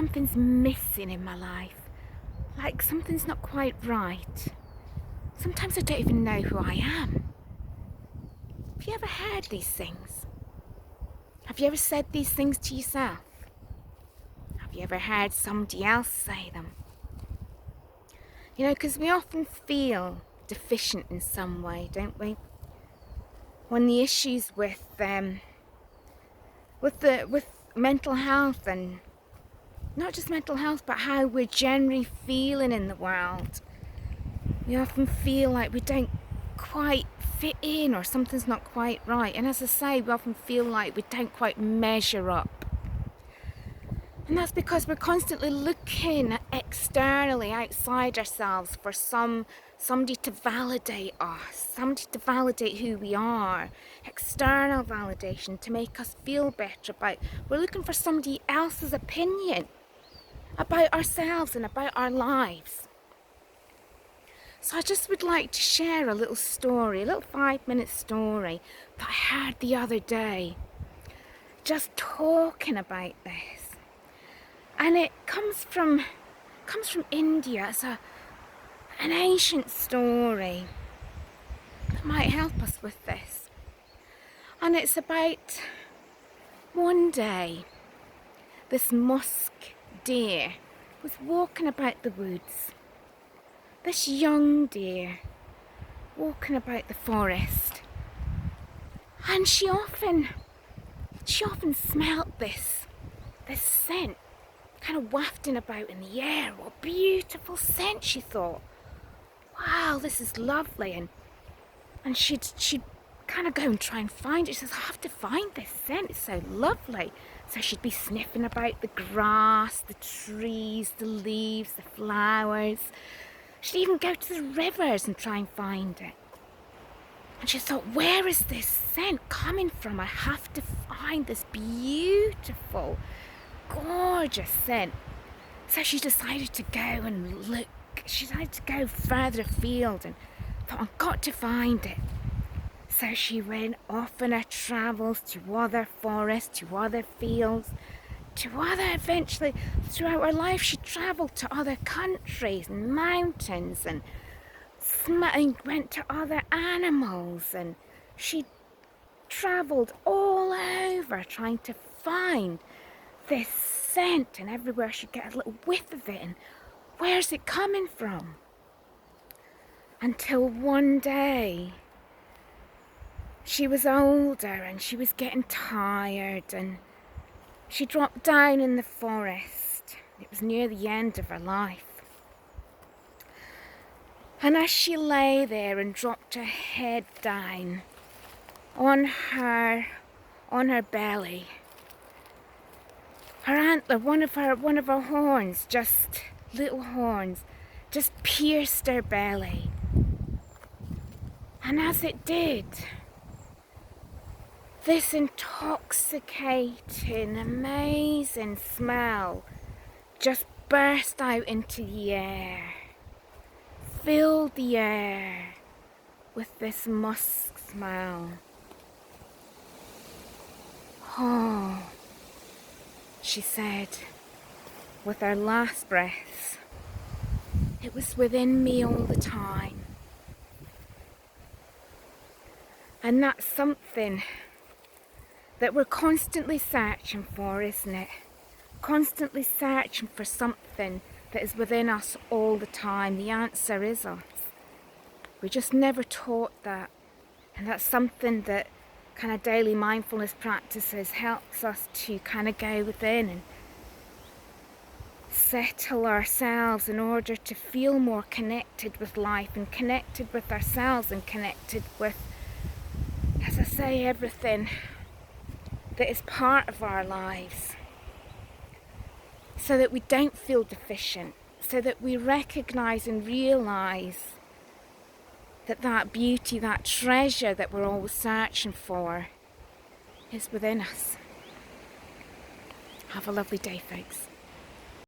something's missing in my life, like something's not quite right. Sometimes I don't even know who I am. Have you ever heard these things? Have you ever said these things to yourself? Have you ever heard somebody else say them? You know, because we often feel deficient in some way, don't we? When the issues with mental health, and not just mental health, but how we're generally feeling in the world, we often feel like we don't quite fit in, or something's not quite right. And as I say, we often feel like we don't quite measure up. And that's because we're constantly looking externally outside ourselves for somebody to validate us, somebody to validate who we are, external validation to make us feel better about. We're looking for somebody else's opinion about ourselves and about our lives. So I just would like to share a little story, a little 5-minute story that I heard the other day, just talking about this. And it comes from India. It's an ancient story that might help us with this. And it's about one day this musk deer was walking about the woods. This young deer walking about the forest. And she often smelt this scent kind of wafting about in the air. What a beautiful scent, she thought. Wow, this is lovely. And she'd kind of go and try and find it. She says, I have to find this scent, it's so lovely. So she'd be sniffing about the grass, the trees, the leaves, the flowers. She'd even go to the rivers and try and find it. And she thought, where is this scent coming from? I have to find this beautiful, gorgeous scent. So she decided to go and look. She decided to go further afield and thought, I've got to find it. So she went off on her travels to other forests, to other fields, eventually throughout her life she travelled to other countries and mountains and went to other animals, and she travelled all over trying to find this scent, and everywhere she'd get a little whiff of it, and where's it coming from? Until one day she was older and she was getting tired, and she dropped down in the forest. It was near the end of her life. And as she lay there and dropped her head down on her belly, her antler, one of her horns, just little horns, just pierced her belly. And as it did, this intoxicating, amazing smell just burst out into the air, filled the air with this musk smell. Oh, she said with her last breaths, it was within me all the time. And that's something that we're constantly searching for, isn't it? Constantly searching for something that is within us all the time. The answer is us. We're just never taught that. And that's something that kind of daily mindfulness practices helps us to kind of go within and settle ourselves in order to feel more connected with life and connected with ourselves and connected with, as I say, everything that is part of our lives, so that we don't feel deficient, so that we recognise and realise that beauty, that treasure that we're always searching for is within us. Have a lovely day, folks.